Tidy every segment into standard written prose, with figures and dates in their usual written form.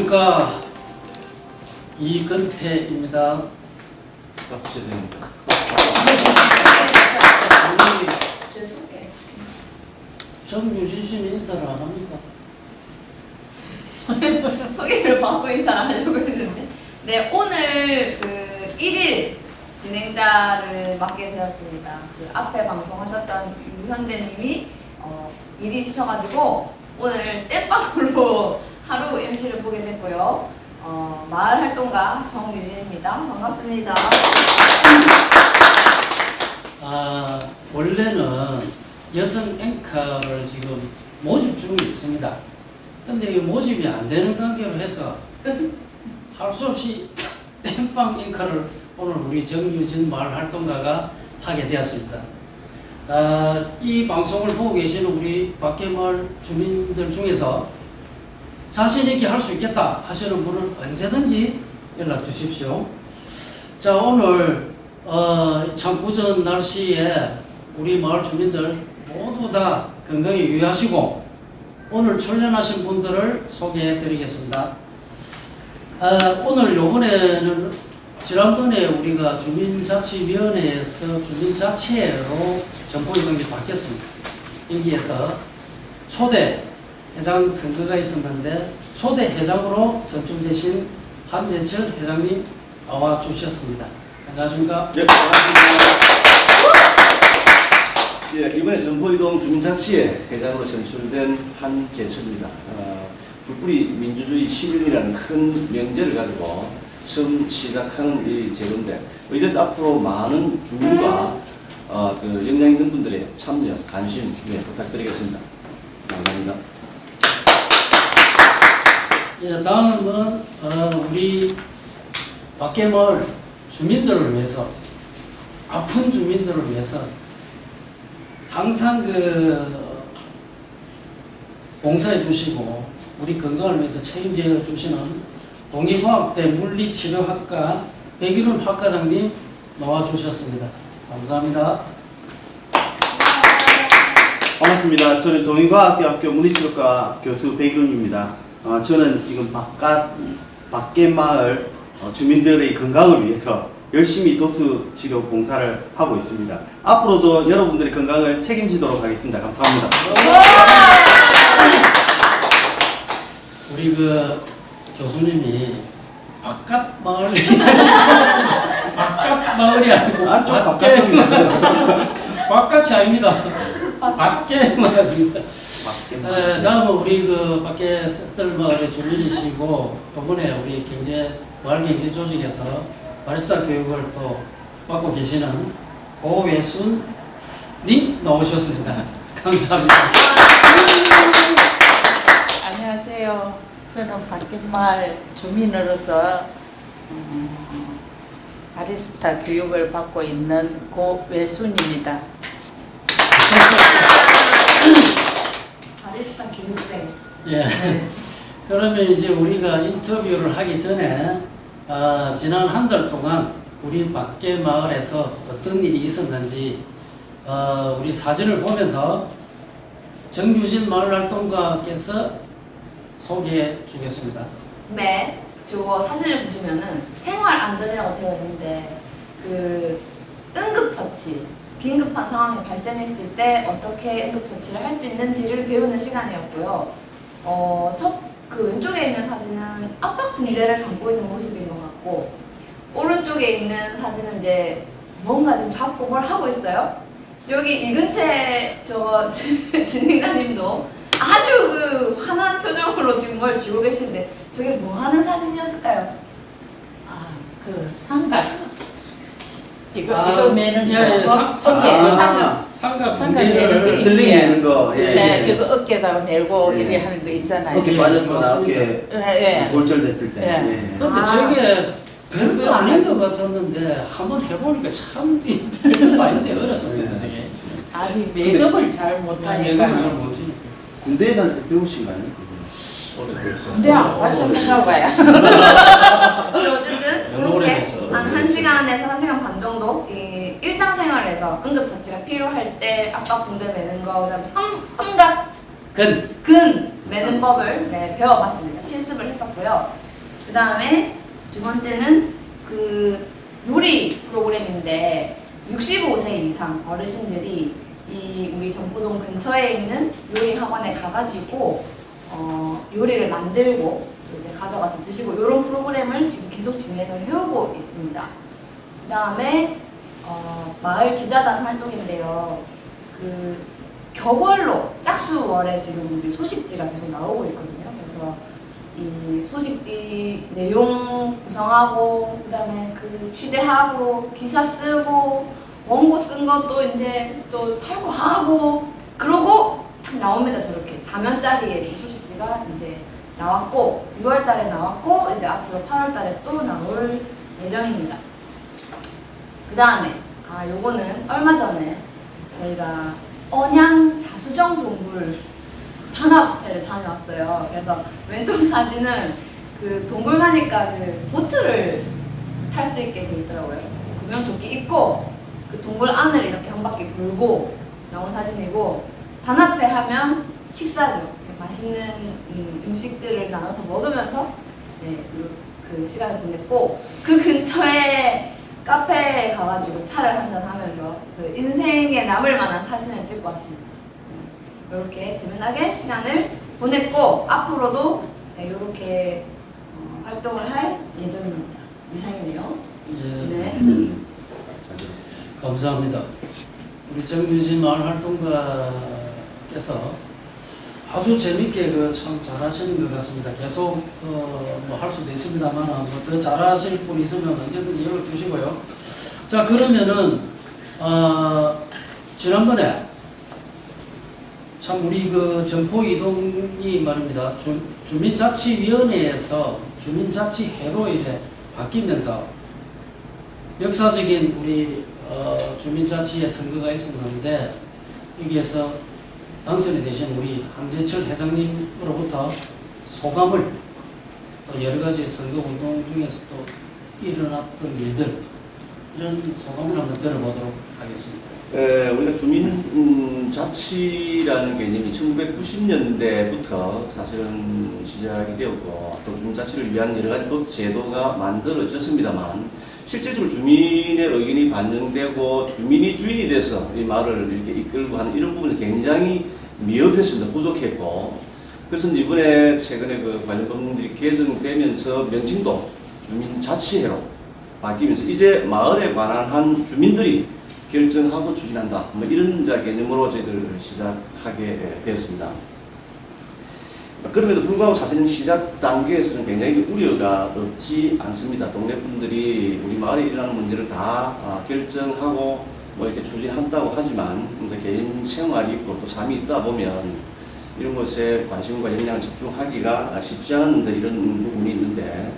안녕하십니까. 이근태입니다. 박수 됩니다. 정유진 씨는 인사를 안 합니까? 소개를 받고 인사를 하려고 했는데, 네, 오늘 그 1일 진행자를 맡게 되었습니다. 그 앞에 방송하셨던 유현대님이 일이 있으셔가지고 오늘 땜빵으로 하루 MC를 보게 됐고요. 마을 활동가 정유진입니다. 반갑습니다. 원래는 여성 앵커를 지금 모집 중에 있습니다. 근데 이 모집이 안 되는 관계로 해서 할 수 없이 땜빵 앵커를 오늘 우리 정유진 마을 활동가가 하게 되었습니다. 이 방송을 보고 계시는 우리 밖에 마을 주민들 중에서 자신 있게 할 수 있겠다 하시는 분은 언제든지 연락 주십시오. 자, 오늘 참 구전 날씨에 우리 마을 주민들 모두 다 건강에 유의하시고 오늘 출연하신 분들을 소개해 드리겠습니다. 오늘 요번에는 지난번에 우리가 주민자치위원회에서 주민자치회로 전포이동이 바뀌었습니다. 여기에서 초대 회장 선거가 있었는데 초대 회장으로 선출되신 한재철 회장님 나와 주셨습니다. 안녕하십니까? 네, 반갑습니다. 예, 이번에 전포이동 주민자치회 회장으로 선출된 한재철입니다. 불뿌리 민주주의 10일이라는 큰 명제를 가지고 처음 시작하는 이 제도인데 의견 앞으로 많은 주민과 그 역량 있는 분들의 참여, 관심 부탁드리겠습니다. 감사합니다. 예, 다음은 우리 밖에마을 주민들을 위해서 아픈 주민들을 위해서 항상 봉사해 주시고 우리 건강을 위해서 책임져 주시는 동의과학대 물리치료학과 백일훈 학과장님 나와 주셨습니다. 감사합니다. 반갑습니다. 저는 동인과학대학교 물리치료과 교수 백일훈입니다. 저는 지금 밖에 마을 주민들의 건강을 위해서 열심히 도수 치료 봉사를 하고 있습니다. 앞으로도 여러분들의 건강을 책임지도록 하겠습니다. 감사합니다. 우리 교수님이 바깥 마을이 바깥 마을이 아니고 안쪽 밖에 바깥입니다. 바깥이 아닙니다. 밖에 마을입니다. 다음은 우리 밖에 셋들 마을의 주민이시고 이번에 우리 마을 경제 조직에서 바리스타 교육을 또 받고 계시는 고외순 님 나오셨습니다. 감사합니다. 안녕하세요. 저는 밖에마을 주민으로서 바리스타 교육을 받고 있는 고외순입니다. 바리스타 교육생. 예. 그러면 이제 우리가 인터뷰를 하기 전에 지난 한 달 동안 우리 밖에 마을에서 어떤 일이 있었는지 우리 사진을 보면서 정유진 마을활동가께서 소개해 주겠습니다. 네, 저거 사진을 보시면은 생활안전이라고 되어 있는데 그 응급처치, 긴급한 상황이 발생했을 때 어떻게 응급처치를 할 수 있는지를 배우는 시간이었고요. 그 왼쪽에 있는 사진은 압박 붕대를 감고 있는 모습인 것 같고 오른쪽에 있는 사진은 이제 뭔가 지금 잡고 뭘 하고 있어요. 여기 이근태 진행자님도 아주 환한 표정으로 지금 뭘 쥐고 계시는데 저게 뭐 하는 사진이었을까요? 상각. 이거 매는 예, 거. 삼각 매는 거 붕대를 슬링 내는 거. 네, 이거 어깨에다 메고 이렇게 하는 거 있잖아요. 어깨 빠졌거나 어깨 예. 골절됐을 때. 예. 근데 저게 별거 아닌 것 같았는데 한번 해보니까 참 별거 아닌데 어렵습니다. 저게. 아니 매듭을 잘 못하니까. 잘 못하니까. 군대에 다닐 때 배우신 거 아니에요? 오늘 배웠어요. 근데 안 가셨나 봐요. 어쨌든 오래 이렇게 했어. 한 1시간에서 1시간 반 정도 이 일상생활에서 응급처치가 필요할 때 압박 붕대 매는 거, 그다음에 삼각 근 매는 법을 네, 배워봤습니다. 실습을 했었고요. 그 다음에 두 번째는 그 요리 프로그램인데 65세 이상 어르신들이 이 우리 전포동 근처에 있는 요리 학원에 가가지고 요리를 만들고 이제 가져가서 드시고 이런 프로그램을 지금 계속 진행을 해오고 있습니다. 그 다음에 마을 기자단 활동인데요. 그 격월로 짝수월에 지금 우리 소식지가 계속 나오고 있거든요. 그래서 이 소식지 내용 구성하고 그다음에 그 취재하고 기사 쓰고 원고 쓴 것도 이제 또 탈고하고 그러고 나옵니다. 저렇게 4면짜리의 소식지가 이제 나왔고 6월달에 나왔고 이제 앞으로 8월달에 또 나올 예정입니다. 그 다음에 요거는 얼마 전에 저희가 언양 자수정 동굴 탄압회를 다녀왔어요. 그래서 왼쪽 사진은 그 동굴 가니까 그 보트를 탈 수 있게 돼 있더라고요. 그래서 구명조끼 입고 그 동굴 안을 이렇게 한 바퀴 돌고 나온 사진이고 단합회 하면 식사죠. 맛있는 음식들을 나눠서 먹으면서 네, 그 시간을 보냈고 그 근처에 카페에 가가지고 차를 한잔 하면서 그 인생에 남을 만한 사진을 찍고 왔습니다. 이렇게 재미나게 시간을 보냈고 앞으로도 이렇게 활동을 할 예정입니다. 이상이네요. 예. 네. 감사합니다. 우리 정규진 마을활동가께서 아주 재밌게 참 잘하시는 것 같습니다. 계속 뭐 할 수도 있습니다만 더 잘하실 분 있으면 언제든지 연락 주시고요. 자 그러면은 지난번에 참 우리 그 전포 이동이 말입니다. 주민자치위원회에서 주민자치회로 이래 바뀌면서 역사적인 우리 주민자치의 선거가 있었는데 여기에서 당선이 되신 우리 한재철 회장님으로부터 소감을 또 여러 가지 선거 운동 중에서 또 일어났던 일들 이런 소감을 한번 들어보도록 하겠습니다. 우리가 주민자치라는 개념이 1990년대부터 사실은 시작이 되었고 또 주민자치를 위한 여러 가지 법 제도가 만들어졌습니다만 실제적으로 주민의 의견이 반영되고 주민이 주인이 돼서 이 마을을 이렇게 이끌고 하는 이런 부분이 굉장히 미흡했습니다. 부족했고 그래서 이번에 최근에 그 관련 법률이 개정되면서 명칭도 주민자치회로 바뀌면서 이제 마을에 관한 한 주민들이 결정하고 추진한다. 뭐 이런 개념으로 저희들 시작하게 되었습니다. 그럼에도 불구하고 사실은 시작 단계에서는 굉장히 우려가 없지 않습니다. 동네 분들이 우리 마을에 일어나는 문제를 다 결정하고 뭐 이렇게 추진한다고 하지만 이제 개인 생활이 있고 또 삶이 있다 보면 이런 것에 관심과 역량을 집중하기가 쉽지 않은 이런 부분이 있는데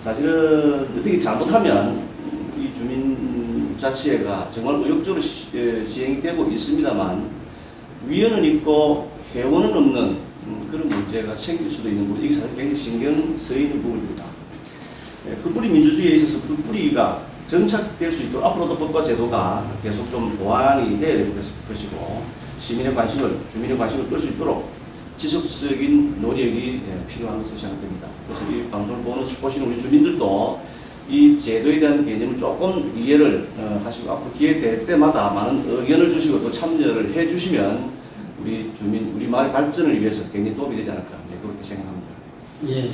사실은 어떻게 잘못하면 이 주민자치회가 정말 의욕적으로 시행이 되고 있습니다만 위원은 있고 회원은 없는 그런 문제가 생길 수도 있는 부분, 이게 사실 굉장히 신경 쓰이는 부분입니다. 풀뿌리 민주주의에 있어서 풀뿌리가 정착될 수 있도록 앞으로도 법과 제도가 계속 좀 보완이 돼야 될 것이고 시민의 관심을, 주민의 관심을 끌 수 있도록 지속적인 노력이 필요한 것으로 생각됩니다. 그래서 이 방송을 보시는 우리 주민들도 이 제도에 대한 개념을 조금 이해를 하시고 앞으로 기회 될 때마다 많은 의견을 주시고 또 참여를 해 주시면 우리 주민, 우리 마을 발전을 위해서 굉장히 도움이 되지 않을까 그렇게 생각합니다. 예.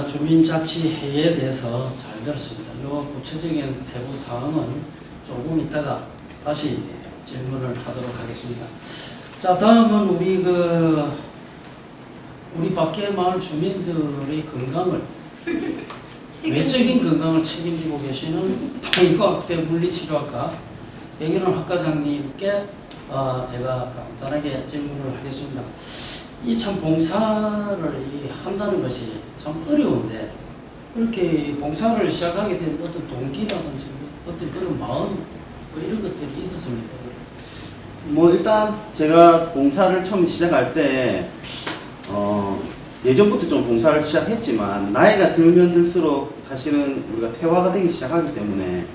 주민자치회에 대해서 잘 들었습니다. 요 구체적인 세부 사항은 조금 이따가 다시 질문을 하도록 하겠습니다. 자, 다음은 우리 밖에 마을 주민들의 건강을 외적인 건강을 책임지고 계시는 동의과학대 물리치료학과 백인원 학과장님께 제가 간단하게 질문을 하겠습니다. 이 참 봉사를 한다는 것이 참 어려운데 이렇게 봉사를 시작하게 된 어떤 동기라든지 어떤 그런 마음 뭐 이런 것들이 있었습니까? 뭐 일단 제가 봉사를 처음 시작할 때 예전부터 좀 봉사를 시작했지만 나이가 들면 들수록 사실은 우리가 퇴화가 되기 시작하기 때문에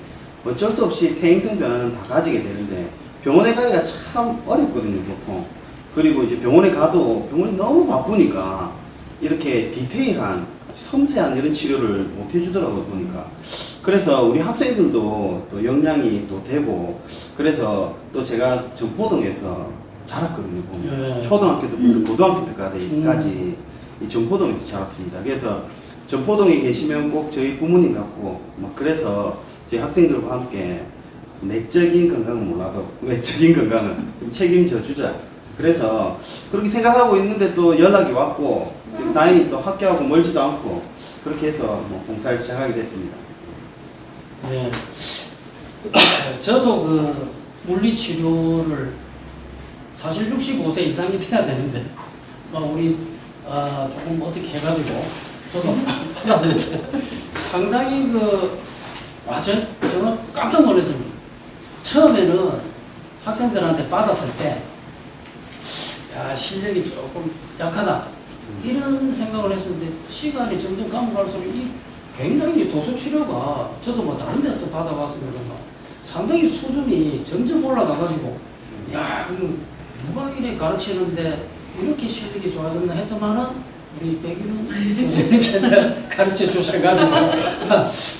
어쩔 수 없이 퇴행성 변화는 다 가지게 되는데 병원에 가기가 참 어렵거든요, 보통. 그리고 이제 병원에 가도 병원이 너무 바쁘니까 이렇게 디테일한 섬세한 이런 치료를 못 해주더라고요, 보니까. 그래서 우리 학생들도 또 역량이 또 되고, 그래서 또 제가 전포동에서 자랐거든요, 보면. 예. 초등학교 때부터 고등학교 때까지 이 전포동에서 자랐습니다. 그래서 전포동에 계시면 꼭 저희 부모님 같고, 막 그래서 저희 학생들과 함께 내적인 건강은 몰라도 외적인 건강은 좀 책임져 주자. 그래서 그렇게 생각하고 있는데 또 연락이 왔고, 그래서 다행히 또 학교하고 멀지도 않고 그렇게 해서 뭐 봉사를 시작하게 됐습니다. 네. 저도 그 물리치료를 사실 65세 이상이 돼야 되는데, 우리 조금 어떻게 해가지고 저도 해야 되는데 상당히 저는 깜짝 놀랐습니다. 처음에는 학생들한테 받았을 때, 야, 실력이 조금 약하다, 이런 생각을 했었는데, 시간이 점점 가면 갈수록 굉장히 도수치료가, 저도 뭐 다른 데서 받아봤습니다만 상당히 수준이 점점 올라가가지고, 야, 누가 이래 가르치는데 이렇게 실력이 좋아졌나 했더만은 우리 백일훈 교수님께서 가르쳐 주셔가지고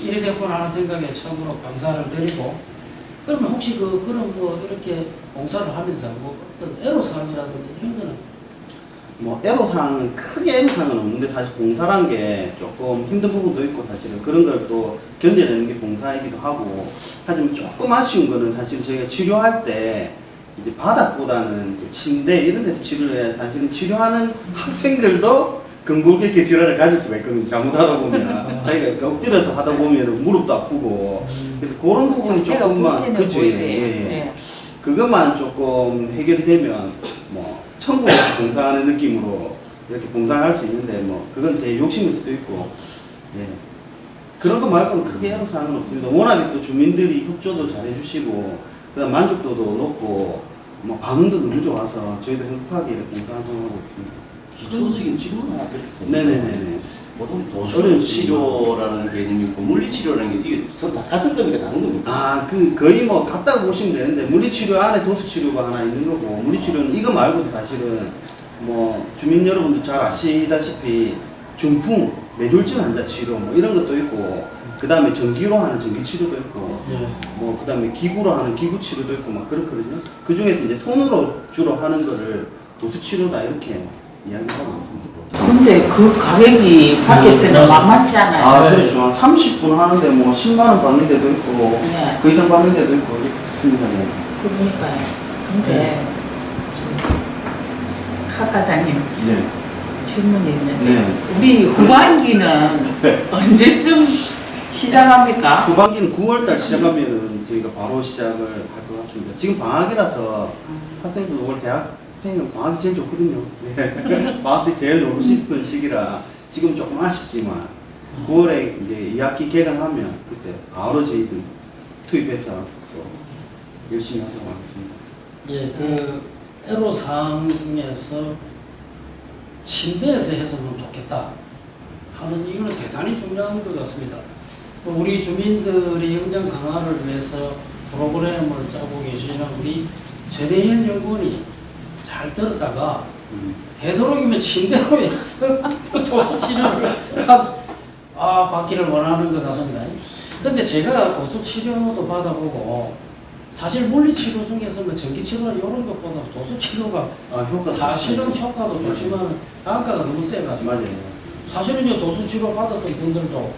이래 됐구나 하는 생각에 처음으로 감사를 드리고, 그러면 혹시 그런 이렇게 봉사를 하면서 어떤 애로사항이라든지 이런 거는? 뭐 애로사항은 크게 애로사항은 없는데, 사실 봉사란 게 조금 힘든 부분도 있고, 사실은 그런 걸 또 견뎌내는 게 봉사이기도 하고. 하지만 조금 아쉬운 거는, 사실 저희가 치료할 때 이제 바닥보다는 또 침대 이런 데서 치료를 해야, 사실은 치료하는 학생들도 근골격계 질환을 가질 수가 있거든요, 잘못하다 보면. 자기가 엎드려서 하다 보면 무릎도 아프고. 그래서 그런 부분이 자세가 조금만, 불편해 그치, 보이네. 예. 그것만 조금 해결이 되면 뭐 천국에서 봉사하는 느낌으로 이렇게 봉사를 할 수 있는데, 뭐 그건 제 욕심일 수도 있고, 예. 그런 거 말고는 크게 애로사항은 없습니다. 워낙에 또 주민들이 협조도 잘 해주시고, 그다음 만족도도 높고, 뭐 반응도 너무 좋아서 저희도 행복하게 이렇게 봉사활동을 하고 있습니다. 기초적인 질문 하나 드릴게요. 네네네네. 보통 어려운 도수치료라는 개념이 있고 물리치료라는 게 이게 서로 다 같은 겁니까? 다른 겁니까? 거의 뭐 같다고 보시면 되는데, 물리치료 안에 도수치료가 하나 있는 거고, 물리치료는 이거 말고도 사실은 뭐 주민 여러분도 잘 아시다시피 중풍, 뇌졸중 환자 치료 뭐 이런 것도 있고, 그 다음에 전기로 하는 전기 치료도 있고, 예. 뭐 그 다음에 기구로 하는 기구 치료도 있고 막 그렇거든요. 그 중에서 이제 손으로 주로 하는 거를 도수치료다 이렇게 이야기하고 있습니다. 근데 그 가격이 밖에서는 만만치 않아요. 그렇죠. 한 30분 하는데 뭐 10만 원 받는 데도 있고, 네. 그 이상 받는 데도 있고 이렇게 있습니다. 네. 그러니까요. 근데 학 과장님 네. 질문이 있는데, 네. 우리 후반기는 언제쯤 시작합니까? 후반기는 9월달 시작하면 저희가 바로 시작을 할 것 같습니다. 지금 방학이라서 학생들 5월 대학생은 방학이 제일 좋거든요. 네. 방학 때 제일 놀고 싶은 시기라 지금 조금 아쉽지만 9월에 이제 2학기 개강하면 그때 바로 저희들 투입해서 또 열심히 하도록 하겠습니다. 예, 애로사항 중에서 침대에서 했으면 좋겠다 하는 이유는 대단히 중요한 것 같습니다. 우리 주민들의 역량 강화를 위해서 프로그램을 짜고 계시는 우리 전혜연 연구원이 잘 들었다가 되도록이면 침대로 해서 도수치료를 받기를 원하는 것 같습니다. 근데 제가 도수치료도 받아보고, 사실 물리치료 중에서 뭐 전기치료나 이런 것보다 도수치료가 사실은 효과도 좋지만 단가가 너무 세가지고, 맞아요. 사실은 이제 도수치료 받았던 분들도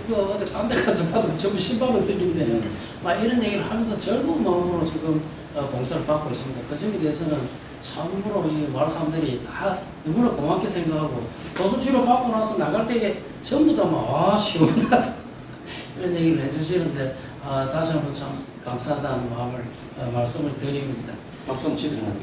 이거 어디 딴 데 가서 받으면 전부 10만 원 쓰는데 막 이런 얘기를 하면서 즐거운 마음으로 지금 봉사를 받고 있습니다. 그 점에 대해서는 참으로 이 마을 사람들이 다 너무나 고맙게 생각하고, 도수치료 받고 나서 나갈 때에 전부 다 막 시원하다 이런 얘기를 해주시는데, 다시 한번 참 감사하다는 마음을 말씀을 드립니다. 박수 치드는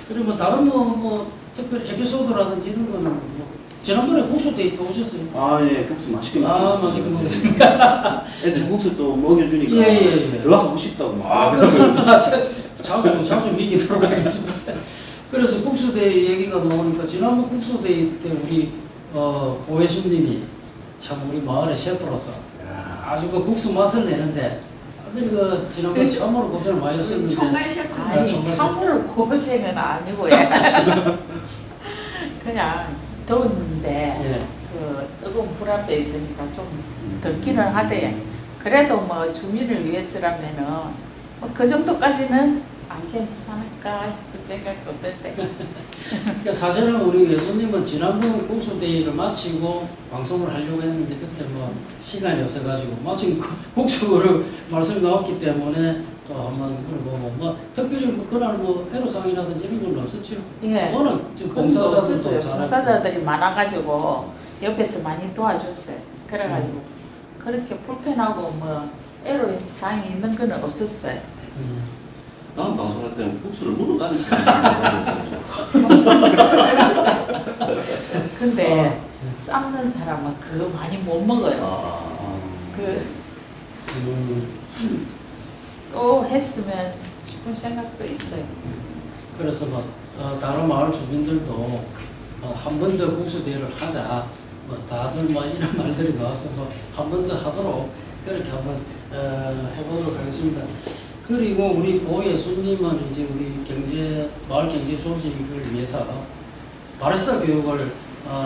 그리고 뭐 다른 뭐 특별히 에피소드라든지 이런 거는 뭐 지난번에 국수 데이트 오셨어요? 예, 국수 맛있게 먹었습니다. 맛있게 먹었습니다. 애들 국수 또 먹여주니까 예. 더 하고 싶다고 막. 그렇습니다. 자주 미기도록 하겠습니다. 그래서 국수데이 얘기가 나오니까, 지난번 국수데이 때 우리 오해수님이 참 우리 마을의 셰프로서 아주 그 국수 맛을 내는데 완전히 그 지난번 참으로 고생을 많이 했었는데 총괄 셰프. 아니 정말 참으로 고생은 아니고요. 그냥 더웠는데 예. 그 뜨거운 불 앞에 있으니까 좀 덥기는 하대. 그래도 뭐 주민을 위해서라면은 뭐그 정도까지는 안 괜찮을까 싶은 생각도 들 때. 그러니까 사실은 우리 예수님은 지난번 국수대회를 마치고 방송을 하려고 했는데 그때 뭐 시간이 없어가지고 마침 국수를 말씀이 나왔기 때문에 또 한번 물어보고 뭐 특별히 뭐 그날 뭐 애로사항이라든지 이런 건 없었죠. 예. 워낙 좀 봉사자들도 봉사자들도 잘하고 봉사자들이 많아가지고 옆에서 많이 도와줬어요. 그래가지고 그렇게 불편하고 뭐 애로사항이 있는 건 없었어요. 다음 방송할 때는 국수를 물어가는 시간이 근데 삶는 사람은 그거 많이 못 먹어요. 그 또 했으면 싶은 생각도 있어요. 그래서 뭐 다른 마을 주민들도 한 번 더 국수대회를 하자 뭐 다들 뭐 이런 말들이 나와서 뭐 한 번 더 하도록 그렇게 한번 해보도록 하겠습니다. 그리고 우리 고 예수님은 이제 우리 마을 경제 조직을 위해서 바리스타 교육을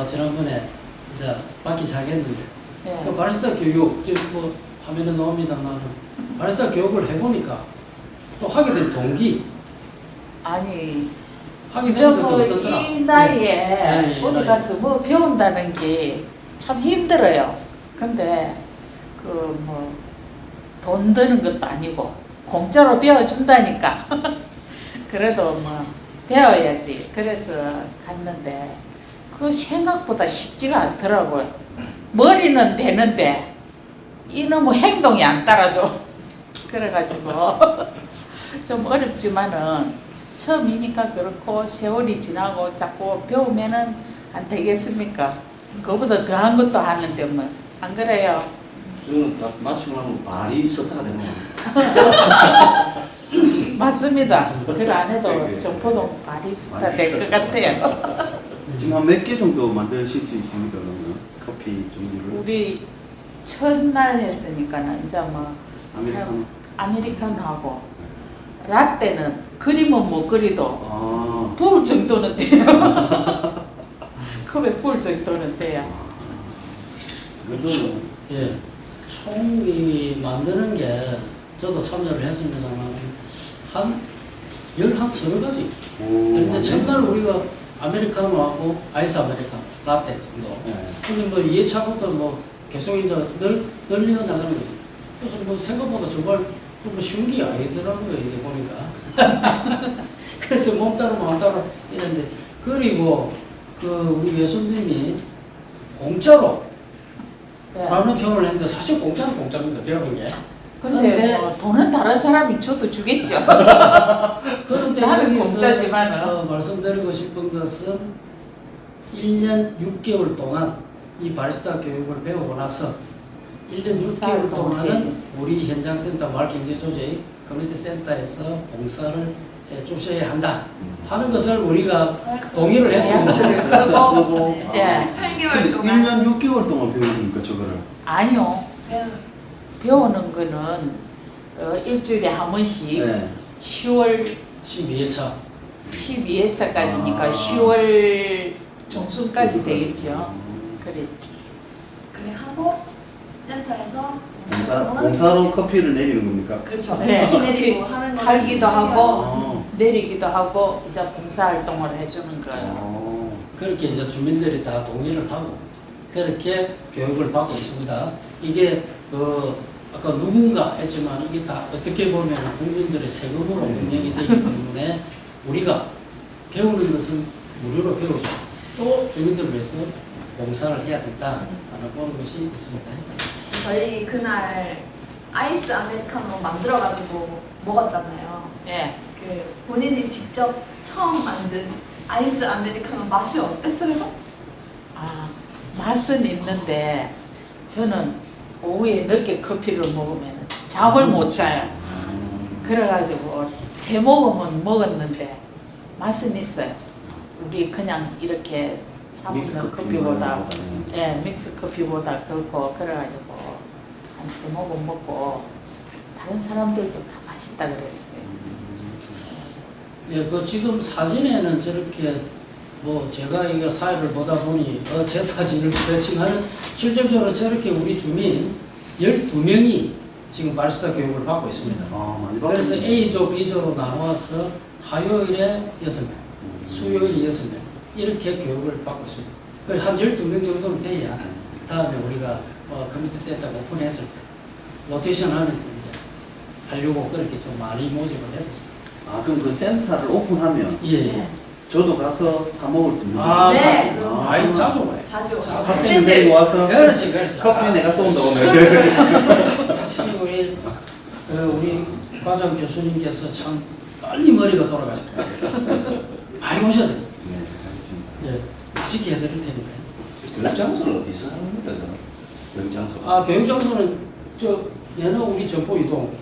지난번에 이제 받기 시작했는데 예. 그 바리스타 교육 지금 뭐 화면에 나옵니다만 바리스타 교육을 해보니까 또 하게 된 동기 아니 하게 저 된 것도 어떻더라. 이 나이에 예, 예, 어디 나이. 가서 뭐 배운다는 게 참 힘들어요. 근데 그 뭐 돈 드는 것도 아니고 공짜로 배워준다니까. 그래도 뭐 배워야지. 그래서 갔는데 그 생각보다 쉽지가 않더라고요. 머리는 되는데 이놈의 행동이 안 따라줘. 그래가지고 좀 어렵지만은 처음이니까 그렇고 세월이 지나고 자꾸 배우면은 안 되겠습니까? 그거보다 더한 것도 하는데 뭐 안 그래요? 저는 다 마치고 나면 발이 서타가 되는 겁니다. 맞습니다. 그 안에도 네, 네. 정포동 바리스타 될 것 같아요. 지금 한 몇 개 정도 만드실 수 있습니까? 그러면 커피 종류를 우리 첫날 했으니까는 이제 뭐 아메리카노. 아메리카노하고 라떼는 그림은 못 그리도 아, 부을 정도는 돼요. 컵에 부을 정도는 돼요. 그거는 예, 총이 만드는 게 저도 참여를 했습니다만 한 11가지. 근데 첫날 우리가 아메리카노하고 아이스 아메리카노, 라떼 정도. 네. 근데 뭐 2회차부터 뭐 계속 이제 늘려 나가는 거죠. 그래서 뭐 생각보다 정말 뭐 쉬운 게 아니더라고요, 이게 보니까. 그래서 몸 따로 마음 따로 이랬는데, 그리고 그 우리 예수님이 공짜로 네. 라는 표현을 했는데 사실 공짜는 공짜입니다, 배우는 게. 근데 뭐 돈은 다른 사람이 줘도 주겠죠. 그런데 나는 여기서 공짜지만은. 말씀드리고 싶은 것은 1년 6개월 동안 이 바리스타 교육을 배우고 나서 1년 6개월 동안은 우리 현장센터 마을경제조직 커뮤니티 센터에서 봉사를 해 주셔야 한다 하는 것을 우리가 동의를 했습니다. 계약서를 쓰고 예. 18개월 근데 동안 1년 6개월 동안 배우는 겁니까 저거를? 아니요. 배운 배우는 거는 일주일에 한 번씩 네. 10월 12회차. 12회차까지니까 아. 10월 중순까지 되겠죠. 그래. 그래 하고 센터에서 봉사로 커피를 내리는 겁니까? 그렇죠. 네. 커피 내리고 하는 거 팔기도 하고 아. 내리기도 하고 이제 봉사활동을 해주는 거예요. 아. 그렇게 이제 주민들이 다 동의를 하고 그렇게 교육을 받고 있습니다. 이게 아까 누군가 했지만 이게 다 어떻게 보면 국민들의 세금으로 운영이 되기 때문에 우리가 배우는 것은 무료로 배우죠. 또 주민들을 위해서 봉사를 해야 된다 하는 그런 것이 있습니다. 저희 그날 아이스 아메리카노 만들어가지고 먹었잖아요. 예. 그 본인이 직접 처음 만든 아이스 아메리카노 맛이 어땠어요? 아, 맛은 있는데 저는 오후에 늦게 커피를 먹으면 잠을 못 자요. 그래가지고 세 모금은 먹었는데 맛은 있어요. 우리 그냥 이렇게 사먹는 커피보다 예, 믹스 커피보다 그렇고 그래가지고 한 세 모금 먹고 다른 사람들도 다 맛있다 그랬어요. 예, 그 지금 사진에는 저렇게 뭐 제가 이거 사회를 보다 보니 제 사진을 배칭하는 실질적으로 저렇게 우리 주민 12명이 지금 바리스타 교육을 받고 있습니다. 많이 그래서 바뀌었네. A조, B조로 나눠서 화요일에 6명, 수요일에 6명 이렇게 교육을 받고 있습니다. 그래서 한 12명 정도는 돼야 다음에 우리가 커뮤니티 센터 오픈했을 때 로테이션 하면서 이제 하려고 그렇게 좀 많이 모집을 했었어요. 그럼 그 센터를 오픈하면 예. 저도 가서 사 먹을 수 있는 네. 많이 자주 와요. 자주 학생들 데리고 와서 그렇지. 커피 내가 쏜다 오늘. 혹시 우리 과장 교수님께서 참 빨리 머리가 돌아가실 거예요. 많이 오셔야 돼요. 네, 알겠습니다. 예, 맛있게 해드릴 테니까요. 교육 장소는 어디서 하는 겁니까? 교육 장소. 교육 장소는 얘는 우리 점포 이동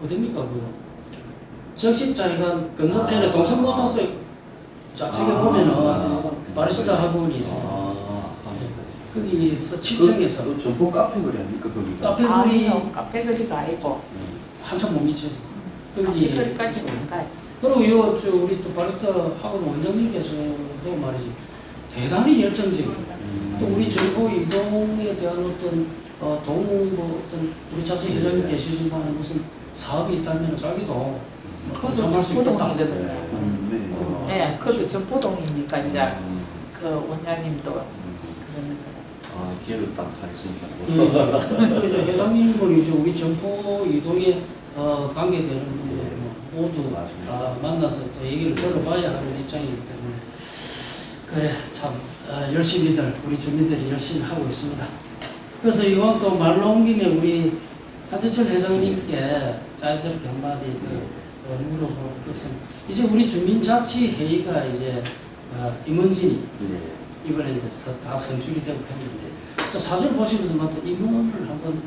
어딥니까 적십자회관 건너편에 동성모터스 좌측에 보면은 바리스타 학원이 있어요. 거기서 7층에서 그 점포 카페 거리 아닙니까 거기가? 카페거리 아니요, 카페거리가 아니고 한참 못 미쳐서 거기 카페거리까지는 안 가요. 그리고 우리 또 바리스타 학원 원장님께서도 말이지 대단히 열정적이에요. 또 우리 점포 이동에 대한 어떤 어떤 우리 자체 회장님 계시지만 무슨 사업이 있다면 자기도 그것도 참할 수 있다. 전포동이거든요. 네. 네, 그것도 전포동이니까 이제 그 원장님도 그러는 거예요. 기회를 딱 하겠습니다. 이제 회장님은 이제 우리 점포 이동에 관계되는 분들 모두 다 만나서 또 얘기를 들어봐야 하는 입장이기 때문에 그래 참 열심히들 우리 주민들이 열심히 하고 있습니다. 그래서 이왕 또 말로 온 김에 우리 한재철 회장님께 자연스럽게 한마디 물어볼 것은 이제 우리 주민자치회의가 이제 임원진이 이번에 이제 다 선출이 되고 했는데 또 사진 보시면서 또 임원을 한번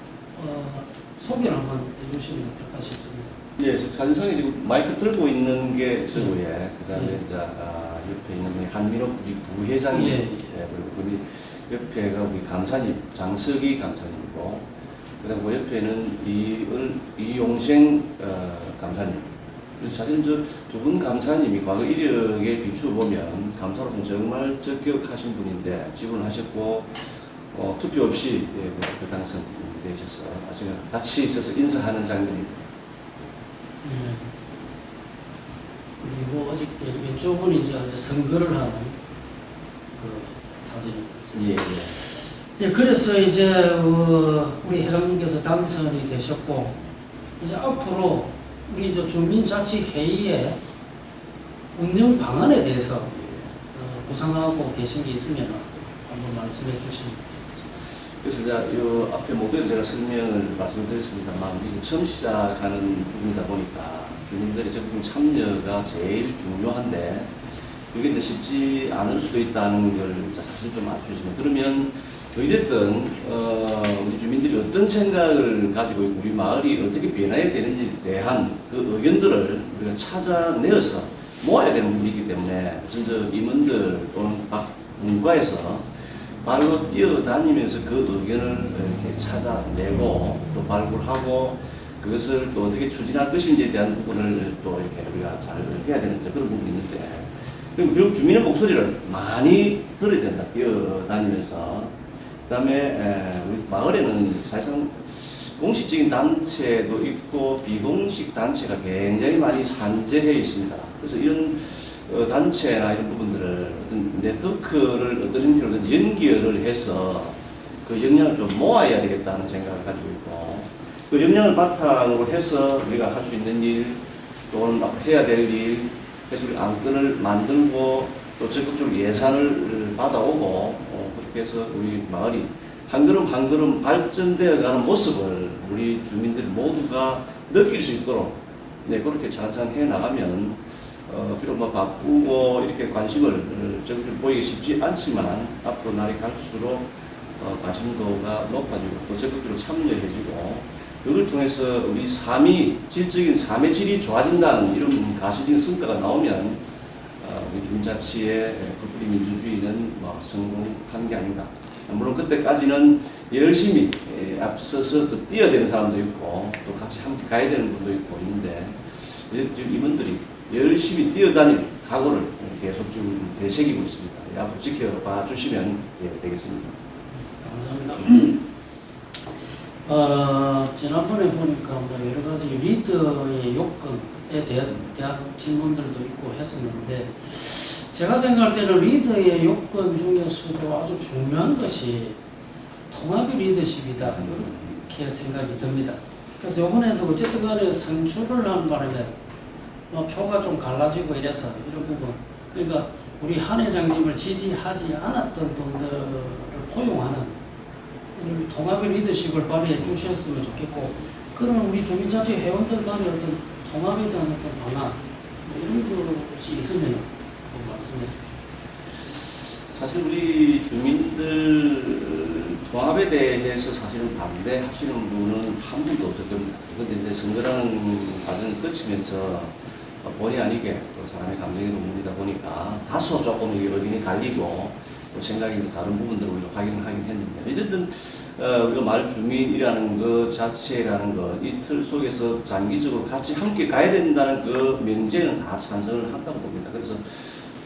소개를 한번 해주시면 어떨까 싶습니다. 예, 사진상에 지금 마이크 들고 있는 게 저고요. 그다음에 이제 옆에 있는 분이 한민옥 우리 부회장님, 그리고 우리 옆에가 우리 감사님 장석희 감사님이고, 그다음 그 옆에는 이용생 감사님. 그래서 사실 두 분 감사님이 과거 이력에 비추어 보면 감사로는 정말 적격하신 분인데 지분하셨고 투표 없이 그 당선되셔서 아직 같이 있어서 인사하는 장면입니다. 그리고 어저께 왼쪽은 이제 선거를 하는 그 사진입니다. 예, 그래서 이제 우리 회장님께서 당선이 되셨고 이제 앞으로 우리 이제 주민자치회의의 운영 방안에 대해서 구상하고 계신 게 있으면 한번 말씀해 주시면 좋겠습니다. 그래서 이제 이 앞에 모두에 제가 설명을 말씀드렸습니다만 우리 처음 시작하는 부분이다 보니까 주민들의 적극 참여가 제일 중요한데 이게 이제 쉽지 않을 수도 있다는 걸 사실 좀 알려주시면 그러면 어찌됐든 우리 주민들이 어떤 생각을 가지고 있고 우리 마을이 어떻게 변화해야 되는지에 대한 그 의견들을 우리가 찾아내어서 모아야 되는 부분이기 때문에 무슨 임원들 또는 각 문과에서 발로 뛰어다니면서 그 의견을 이렇게 찾아내고 또 발굴하고 그것을 또 어떻게 추진할 것인지에 대한 부분을 또 이렇게 우리가 잘 해야 되는 그런 부분이 있는데 그리고 결국 주민의 목소리를 많이 들어야 된다. 뛰어다니면서 그다음에 우리 마을에는 사실상 공식적인 단체도 있고 비공식 단체가 굉장히 많이 산재해 있습니다. 그래서 이런 단체나 이런 부분들을 어떤 네트워크를 어떤 형태로든 연결을 해서 그 역량을 좀 모아야 되겠다는 생각을 가지고 있고 그 역량을 바탕으로 해서 우리가 할 수 있는 일 또는 해야 될 일 해서 우리 안건을 만들고 또 적극적으로 예산을 받아오고 그렇게 해서 우리 마을이 한 걸음 한 걸음 발전되어 가는 모습을 우리 주민들 모두가 느낄 수 있도록 그렇게 차근차근 해 나가면 비록 뭐 바쁘고 이렇게 관심을 적극적으로 보이기 쉽지 않지만 앞으로 날이 갈수록 관심도가 높아지고 또 적극적으로 참여해지고 그걸 통해서 우리 질적인 삶의 질이 좋아진다는 이런 가시적인 성과가 나오면 우리 주민자치의 국부리 민주주의는 성공한 게 아닌가 물론 그때까지는 열심히 앞서서 또 뛰어야 되는 사람도 있고 또 같이 함께 가야 되는 분도 있고 있는데 지금 이분들이 열심히 뛰어다닐 각오를 계속 지금 되새기고 있습니다. 앞으로 지켜봐 주시면 되겠습니다. 감사합니다. 지난번에 보니까 뭐 여러 가지 리더의 요건에 대한 질문들도 있고 했었는데, 제가 생각할 때는 리더의 요건 중에서도 아주 중요한 것이 통합의 리더십이다, 이렇게 생각이 듭니다. 그래서 이번에도 어쨌든 간에 선출을 한 바람에 뭐 표가 좀 갈라지고 이래서 이런 부분, 그러니까 우리 한 회장님을 지지하지 않았던 분들을 포용하는 통합의 리더십을 발휘해 주셨으면 좋겠고, 그런 우리 주민자치 회원들 간의 어떤 통합에 대한 어떤 방안, 뭐 이런 것이 있으면 말씀해 주십시오. 사실 우리 주민들 통합에 대해서 사실은 반대하시는 분은 한 분도 없었거든요. 그런데 이제 선거라는 과정을 거치면서 본의 아니게 또 사람의 감정에 문이다 보니까 다소 조금 의견이 갈리고 또 생각이 다른 부분들을 우리가 확인을 하긴 했는데, 어쨌든 우리가 마을 주민이라는 것 자체라는 것, 이 틀 속에서 장기적으로 같이 함께 가야 된다는 그 명제는 다 찬성을 한다고 봅니다. 그래서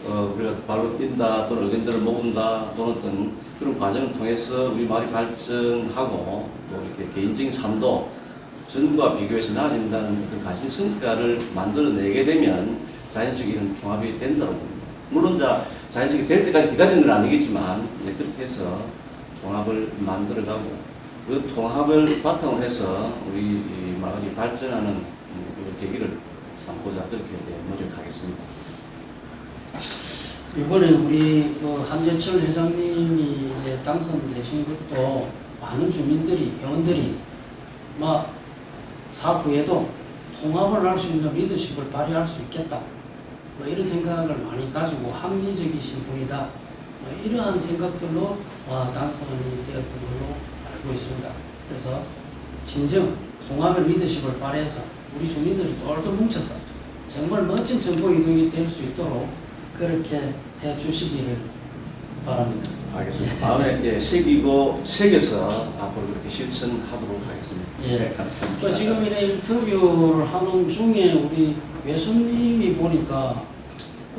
우리가 발로 뛴다 또는 의견들을 모은다 또는 어떤 그런 과정을 통해서 우리 마을이 발전하고 또 이렇게 개인적인 삶도 전과 비교해서 나아진다는 어떤 가진 성과를 만들어내게 되면 자연스럽게 이런 통합이 된다고 봅니다. 물론 자연스럽게 될 때까지 기다리는 건 아니겠지만 그렇게 해서 통합을 만들어가고 그 통합을 바탕으로 해서 우리 이 마을이 발전하는 그 계기를 삼고자 그렇게 노력하겠습니다. 이번에 우리 한재철 회장님이 이제 당선되신 것도 많은 주민들이, 회원들이 막 사후에도 통합을 할 수 있는 리더십을 발휘할 수 있겠다, 뭐 이런 생각을 많이 가지고 합리적이신 분이다, 뭐 이러한 생각들로 당선이 되었던 걸로 알고 있습니다. 그래서 진정 통합의 리더십을 발휘해서 우리 주민들이 똘똘 뭉쳐서 정말 멋진 정보 이동이 될 수 있도록 그렇게 해 주시기를 바랍니다. 알겠습니다. 마음에 새겨서 앞으로 그렇게 실천하도록 하겠습니다. 예. 네, 감사합니다. 지금 이래 인터뷰를 하는 중에 우리 외수님이 보니까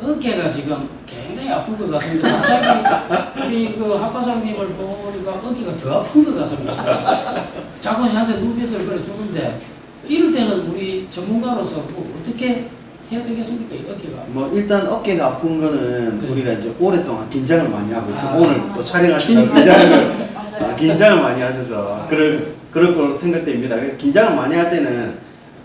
어깨가 지금 굉장히 아픈 것 같습니다. 갑자기 우리 그 학과장님을 보니까 어깨가 더 아픈 것 같습니다. 자꾸 저한테 눈빛을 그래 주는데, 이럴 때는 우리 전문가로서 뭐 어떻게 해야 되겠습니까? 이 어깨가. 뭐 일단 어깨가 아픈 거는 네. 우리가 이제 오랫동안 긴장을 많이 하고 있어요. 오늘 또 촬영하시다 맞아요. 긴장을 많이 하셔서 그럴 거로 생각됩니다. 긴장을 많이 할 때는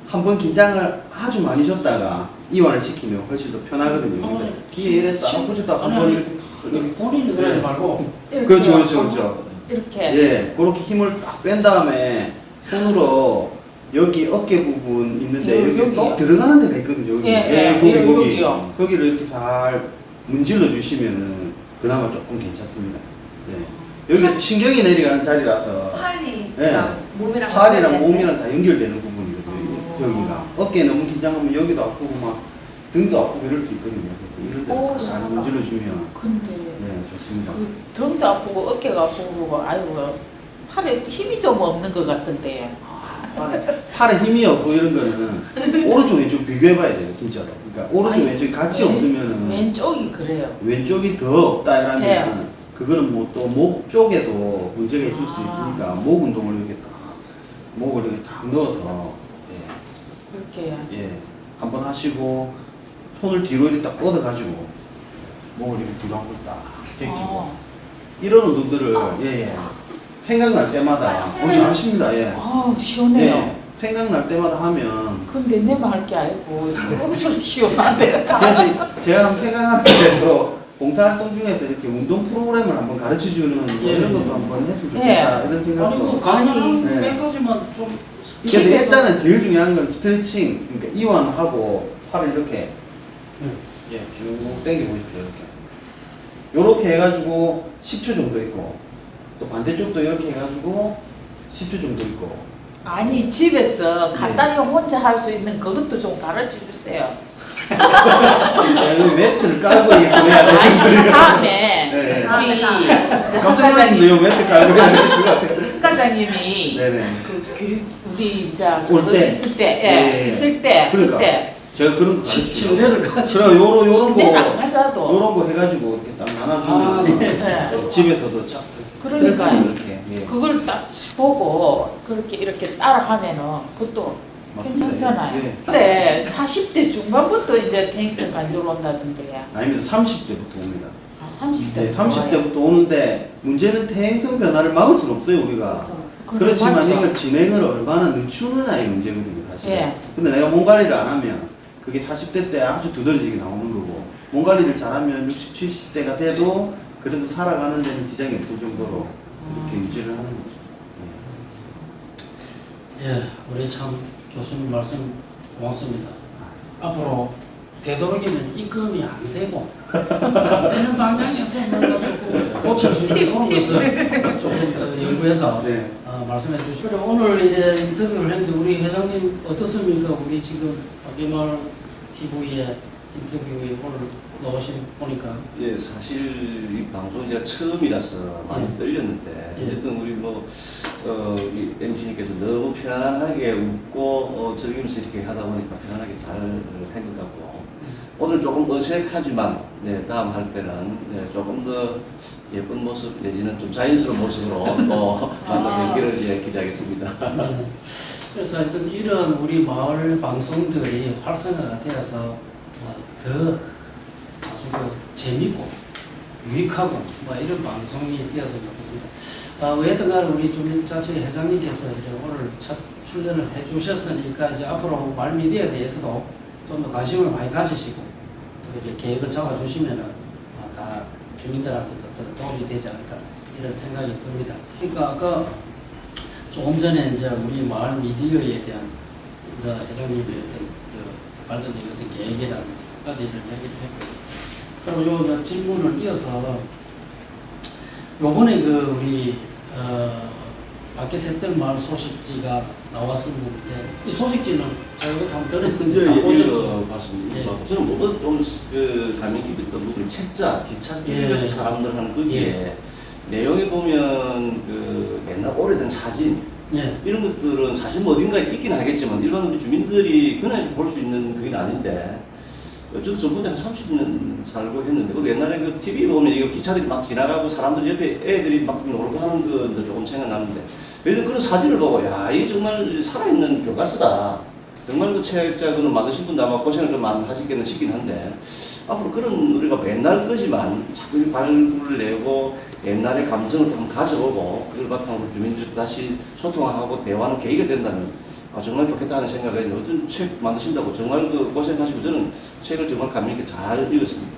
한번 긴장을 아주 많이 줬다가 이완을 시키면 훨씬 더 편하거든요. 근데 뒤에 이랬다 아프졌다 한번 이렇게 탁 본인이 그러지 말고 그렇죠. 이렇게. 예, 그렇게 힘을 딱 뺀 다음에 손으로 여기 어깨 부분 있는데 여기 여기요? 꼭 들어가는 데가 있거든요. 여기. 예, 여기요. 거기를 이렇게 살 문질러 주시면은 그나마 조금 괜찮습니다. 예. 여기 신경이 내려가는 자리라서 팔이랑 예. 몸이랑 팔이랑 연결되는데. 몸이랑 다 연결되는 부분이거든요. 여기가 어깨 너무 긴장하면 여기도 아프고 막 등도 아프고 이럴 수 있거든요. 그래서 이런 오, 데를 잘 잘한다. 문질러 주면 근데 좋습니다. 그 등도 아프고 어깨가 아프고 아이고 팔에 힘이 좀 없는 것 같은데. 팔에 힘이 없고 이런 거는 오른쪽 왼쪽 비교해봐야 돼요, 진짜로. 그러니까 오른쪽 아니, 왼쪽이 같이 없으면은 왼쪽이 그래요. 왼쪽이 더 없다 이러면 네. 그거는 뭐 또 목 쪽에도 문제가 있을 수 아. 있으니까 목 운동을 이렇게 딱 목을 이렇게 딱 넣어서 그렇게. 한번 하시고 손을 뒤로 이렇게 딱 뻗어가지고 목을 이렇게 뒤로 한번 딱 제끼고 이런 운동들을 생각날 때마다 잘하십니다. 시원해요. 생각날 때마다 하면 근데 내가 할 게 아니고 목소리 시원한데. 그래서 제가 한번 생각하는데도 봉사활동 중에서 이렇게 운동 프로그램을 한번 가르쳐주는 뭐 이런 것도 한번 했으면 좋겠다 이런 아니 생각도 그 가능한 네. 몇가지만 좀 그래서 일단은 제일 중요한 건 스트레칭, 그러니까 이완하고 팔을 이렇게 쭉 당겨 보십시오. 이렇게 해가지고 10초 정도 있고 또 반대쪽도 이렇게 해가지고 10초 정도 있고 아니 집에서 간단히 혼자 할 수 있는 그것도 좀 가르쳐 주세요. 여기 매트를 깔고 이렇게 해야 아니 되는 거예요. 다음에 네. 아, 우리 자. 이제 한 깜짝 과장님, 놀랐는데요. 멘트 깔고 한 과장님이 네네. 그 교육 우리 이제 올 그거 때. 있을 때, 예. 있을 때 그러니까. 그때 제가 그런 거 침대를 같이. 그럼 요런 내가 거 가자도 요런 거 해가지고 이렇게 딱 아, 나눠주면 네. 집에서도 쫙 그러니까 이렇게 예. 그걸 딱 보고 그렇게 이렇게 따라하면은 그것도 맞습니다. 괜찮잖아요. 예. 근데 40대 중반부터 이제 대행성 간질 온다던데. 아니면 30대부터 옵니다. 아, 30대. 네, 30대부터 오는데 문제는 태행성 변화를 막을 수는 없어요 우리가. 그렇지만 이걸 진행을 얼마나 늦추느냐의 문제거든요 사실. 예. 근데 내가 몸 관리를 안 하면 그게 40대 때 아주 두드러지게 나오는 거고 몸 관리를 잘하면 60, 70대가 돼도 그래도 살아가는 데는 지장이 없을 정도로 이렇게 유지를 하는 거죠. 예, 우리 참 교수님 말씀 고맙습니다. 앞으로 되도록이면 입금이 안 되고 안 되는 방향에서 뭔가 조금 고칠 수 있는 그런 것을 조금 연구해서 네. 말씀해 주시고 그리고 오늘 이제 인터뷰를 했는데 우리 회장님 어떻습니까? 우리 지금 박계말 TV에 인터뷰에 오늘 나오신 보니까 예, 사실 이 방송이 제가 처음이라서 많이 떨렸는데 예. 어쨌든 우리 이 MC님께서 너무 편안하게 웃고 즐기면서 이렇게 하다 보니까 편안하게 잘 한 것 같고 오늘 조금 어색하지만 네, 다음 할 때는 네, 조금 더 예쁜 모습 내지는 좀 자연스러운 모습으로 또 만나 뵙기를 예, 기대하겠습니다. 네. 그래서 하여튼 이런 우리 마을 방송들이 활성화가 되어서 더 아주 재밌고 유익하고 이런 방송이 되었으면 좋겠습니다. 어쨌든 간에 우리 주민자치 회장님께서 이제 오늘 첫 출연을 해주셨으니까 이제 앞으로 말미디어에 대해서도 좀 더 관심을 많이 가지시고 또 이렇게 계획을 잡아주시면은 다 주민들한테도 더 도움이 되지 않을까 이런 생각이 듭니다. 그러니까 아까 조금 전에 이제 우리 마을 미디어에 대한 이제 회장님의 어떤 발전적인 어떤 계획이라는 까지를 얘기를 했고, 그리고 요 질문을 이어서 요번에 그 우리 밖에 셋들 마을 소식지가 나왔었는데 이 소식지는 저희가 한번 들었는데 다 보셨죠? 봤습니다. 예. 저는 뭐가 좀그 감명 깊었던 부분 책자, 기차 예. 사람들 하는 거기에 예. 내용에 보면 그 옛날 오래된 사진 예. 이런 것들은 사실 뭐 어딘가에 있긴 하겠지만 일반 우리 주민들이 그날 볼 수 있는 그게 아닌데 저도 전번에 한 30년 살고 했는데 그리고 옛날에 그 TV 보면 이거 기차들이 막 지나가고 사람들 옆에 애들이 막 놀고 하는 거 조금 생각나는데 예를 그런 사진을 보고 야 이게 정말 살아있는 교과서다 정말 그 책자 그는 만드신 분도 아마 고생을 좀 많이 하시겠는 싶긴 한데 앞으로 그런 우리가 옛날 거지만 자꾸 발굴을 내고 옛날의 감성을 좀 가져오고 그걸 바탕으로 주민들 다시 소통하고 대화하는 계기가 된다면 정말 좋겠다는 생각을 해요. 어떤 책 만드신다고 정말 그 고생하시고 저는 책을 정말 감명 있게 잘 읽었습니다.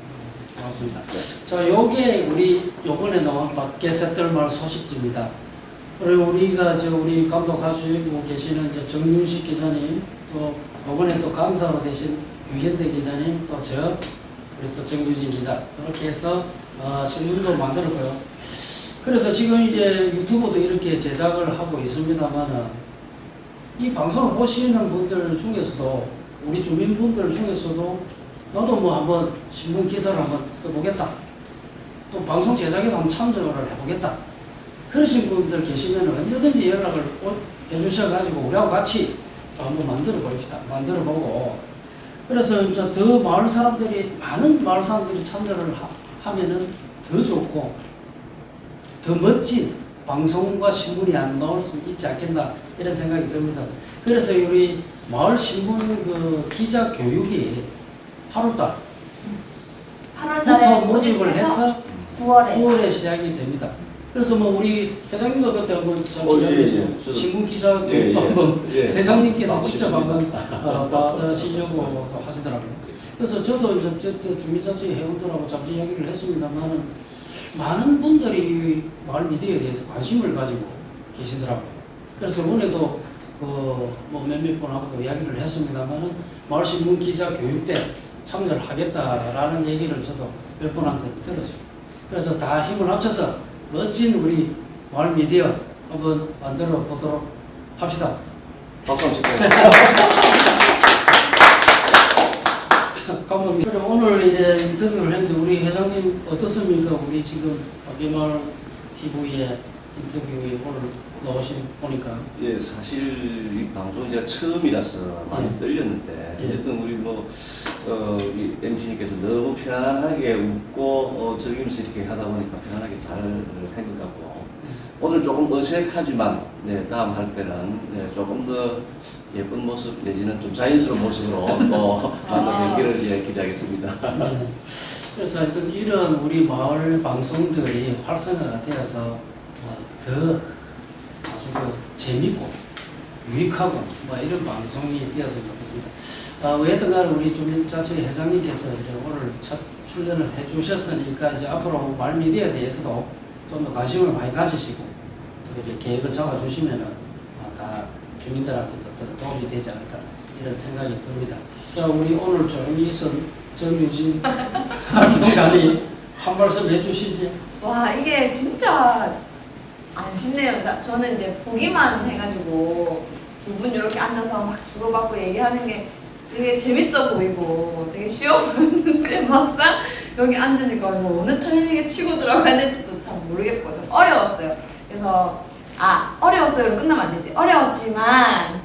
고맙습니다. 자, 요게 우리 요번에 나온 밖에 셋들 마을 소식지입니다. 그리고 우리가 우리 감독하시고 계시는 정윤식 기자님, 또 요번에 또 간사로 되신 유현대 기자님, 또 우리 또 정유진 기자 이렇게 해서 신문도 만들었고요. 그래서 지금 이제 유튜브도 이렇게 제작을 하고 있습니다만은 이 방송을 보시는 분들 중에서도 우리 주민분들 중에서도 나도 뭐 한번 신문 기사를 한번 써보겠다. 또 방송 제작에도 한번 참여를 해보겠다. 그러신 분들 계시면 언제든지 연락을 해주셔가지고 우리하고 같이 또 한번 만들어 봅시다. 만들어 보고 그래서 이제 더 많은 마을 사람들이 참여를 하면은 더 좋고 더 멋진 방송과 신문이 안 나올 수 있지 않겠나 이런 생각이 듭니다. 그래서 우리 마을 신문 그 기자 교육이 8월달 8월달에 모집을 해서 9월에 시작이 됩니다. 그래서 뭐 우리 회장님도 그때 한번 신문 기자 교육도 한번 회장님께서 직접 한번 받으시려고 하시더라고요. 그래서 저도 이제 주민자치 회원들하고 잠시 이야기를 했습니다만은 많은 분들이 마을 미디어에 대해서 관심을 가지고 계시더라고요. 그래서 이번에도 뭐 몇몇 분하고도 이야기를 했습니다만은 마을 신문 기자 교육대 참여를 하겠다라는 얘기를 저도 몇 분한테 들었어요. 그래서 다 힘을 합쳐서 멋진 우리 마을 미디어 한번 만들어 보도록 합시다. 박수 한번 감사합니다. 그럼 오늘 이제 인터뷰를 했는데 우리 회장님 어떻습니까? 우리 지금 박계마을 TV에 인터뷰에 오늘 나오신 보니까. 예, 사실 이 방송이 제가 처음이라서 많이 떨렸는데 예. 어쨌든 우리 이 MC님께서 너무 편안하게 웃고 즐기면서 이렇게 하다 보니까 편안하게 잘 한 것 같고 오늘 조금 어색하지만 다음 할 때는 조금 더 예쁜 모습 내지는 좀 자연스러운 모습으로 또 만나뵙기를 기대하겠습니다. 네. 그래서 하여튼 이런 우리 마을 방송들이 활성화가 되어서 더 아주 재밌고 유익하고 이런 방송이 되었으면 좋겠습니다. 어쨌든 간에 우리 주민자치 회장님께서 이제 오늘 첫 출연을 해주셨으니까 이제 앞으로 말미디어에 대해서도 좀 더 관심을 많이 가지시고 이렇게 계획을 잡아주시면은 다 주민들한테도 더 도움이 되지 않을까 이런 생각이 듭니다. 자, 우리 오늘 조용히선 정유진 활동가님 한 말씀 해주시지. 와, 이게 진짜 안 쉽네요. 그러니까 저는 이제 보기만 해가지고 두 분 이렇게 앉아서 막 주고받고 얘기하는 게 되게 재밌어 보이고 되게 쉬워 보였는데 막상 여기 앉으니까 뭐 어느 타이밍에 치고 들어가야 될지도 잘 모르겠고 좀 어려웠어요. 그래서 어려웠어요. 끝나면 안 되지. 어려웠지만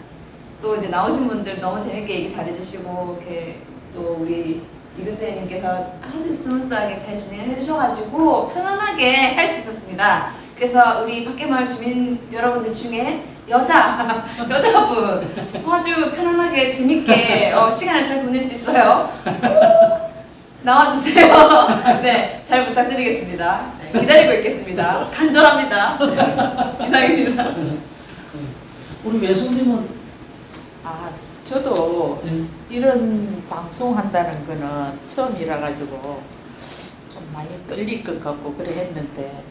또 이제 나오신 분들 너무 재밌게 얘기 잘해주시고 이렇게 또 우리 이근태님께서 아주 스무스하게 잘 진행을 해주셔가지고 편안하게 할 수 있었습니다. 그래서 우리 밖에마을 주민 여러분들 중에 여자분 아주 편안하게 재밌게 시간을 잘 보낼 수 있어요. 나와주세요. 네, 잘 부탁드리겠습니다. 네, 기다리고 있겠습니다. 간절합니다. 네, 이상입니다. 우리 외숙님은 저도 이런 방송 한다는 거는 처음이라 가지고 좀 많이 떨릴 것 같고 그래 했는데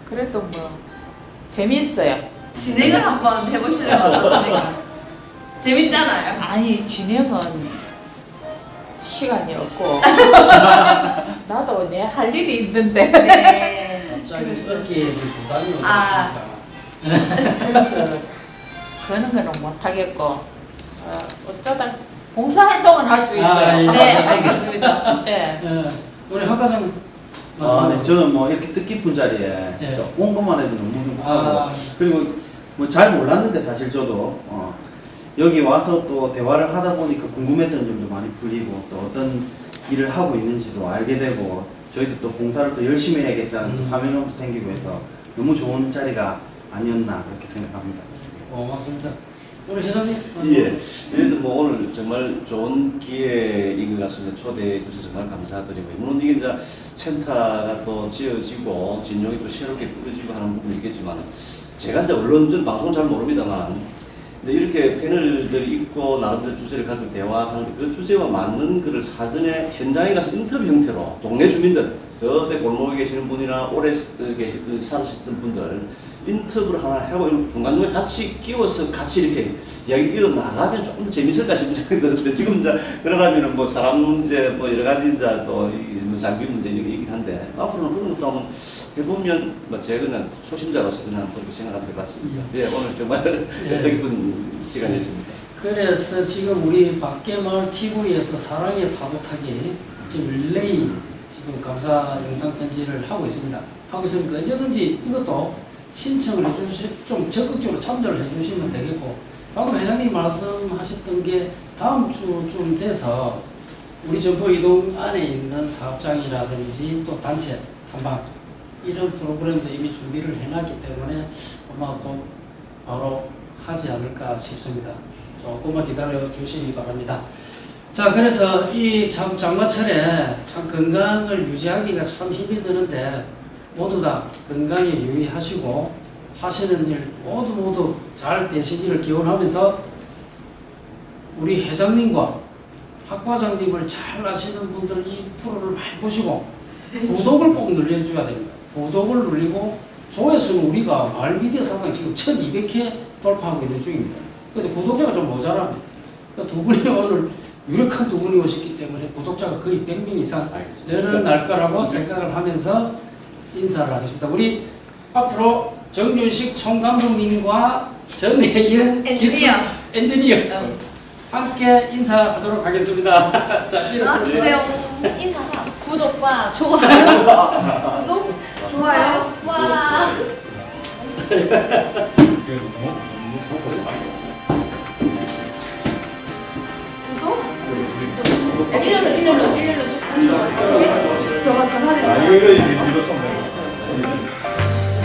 그래도 재밌어요. 진행을 한번 해보시면 어떻습니까? 재밌잖아요. 아니 진행은 시간이 없고 나도 내 할 일이 있는데 네. 갑자기 어깨에 지금 부담이 아. 오셨으니까. 그래서 그런 거는 못 하겠고 어쩌다 봉사활동은 할 수 있어요. 예. 네, 알겠습니다. 네. 우리 학 과장. 네, 저는 이렇게 뜻깊은 자리에 예. 온 것만 해도 너무 행복하고 그리고 잘 몰랐는데 사실 저도 여기 와서 또 대화를 하다 보니까 궁금했던 점도 많이 풀리고 또 어떤 일을 하고 있는지도 알게 되고 저희도 또 봉사를 또 열심히 해야겠다는 또 사명감도 생기고 해서 너무 좋은 자리가 아니었나 그렇게 생각합니다. 고맙습니다. 우리 회장님. 예, 얘들 오늘 정말 좋은 기회인 것 같습니다. 초대해 주셔서 정말 감사드리고 물론 이게 이제 센터가 또 지어지고 진용이 또 새롭게 꾸려지고 하는 부분이 있겠지만 제가 이제 언론 전 방송은 잘 모릅니다만 이제 이렇게 패널들이 있고 나름대로 주제를 가지고 대화하는 그 주제와 맞는 글을 사전에 현장에 가서 인터뷰 형태로 동네 주민들 저대 골목에 계시는 분이나 오래 사셨던 분들 인터뷰를 하나 하고 중간중간에 같이 끼워서 같이 이렇게 이야기 이어 나가면 조금 더 재밌을까 싶은 생각이 드는데 지금 이제 그러가면은 사람 문제 여러 가지 이제 또 장비 문제 이런 게 있긴 한데 앞으로는 그런 것도 한번 해보면 제가 그냥 초심자로서 그냥 그렇게 생각을 해봤습니다. 예, 오늘 정말 뜻깊은 시간이었습니다. 그래서 지금 우리 밖에마을 TV에서 사랑의 파도타기 지금 릴레이 지금 감사 영상 편지를 하고 있습니다. 하고 있으니까 언제든지 이것도 신청을 좀 적극적으로 참여를 해주시면 되겠고 방금 회장님 말씀하셨던 게 다음 주쯤 돼서 우리 점포 이동 안에 있는 사업장이라든지 또 단체 탐방 이런 프로그램도 이미 준비를 해놨기 때문에 아마 곧 바로 하지 않을까 싶습니다. 조금만 기다려 주시기 바랍니다. 자, 그래서 이 참 장마철에 참 건강을 유지하기가 참 힘이 드는데 모두 다 건강에 유의하시고 하시는 일 모두 잘 되시기를 기원하면서 우리 회장님과 학과장님을 잘 아시는 분들 이 프로를 많이 보시고 구독을 꼭 눌러줘야 됩니다. 구독을 누르고 조회수는 우리가 마을 미디어 사상 지금 1200회 돌파하고 있는 중입니다. 근데 구독자가 좀 모자랍니다. 그러니까 두 분이 오늘 유력한 두 분이 오셨기 때문에 구독자가 거의 100명 이상 늘어날 거라고 생각을 하면서 인사를 하겠습니다. 우리 앞으로 정윤식 총감독님과 전혜연 엔지니어. 엔지니어 함께 인사하도록 하겠습니다. 자, 일어서세요. 나와주세요. 인사가 구독과 좋아요. 구독, 좋아요. 와. 구독? 일렬로 쭉 저거 저 사진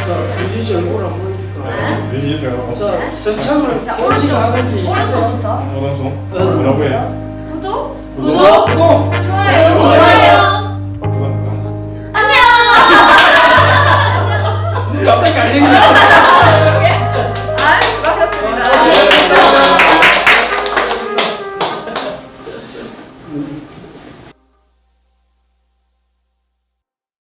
자, 유진 씨 얼굴 안 보니까. 왠지 제가 자, 선창을 자, MC 하든지. 오른손부터 오른손 뭐라고 해요? 구독, 구독 꼭! 좋아요.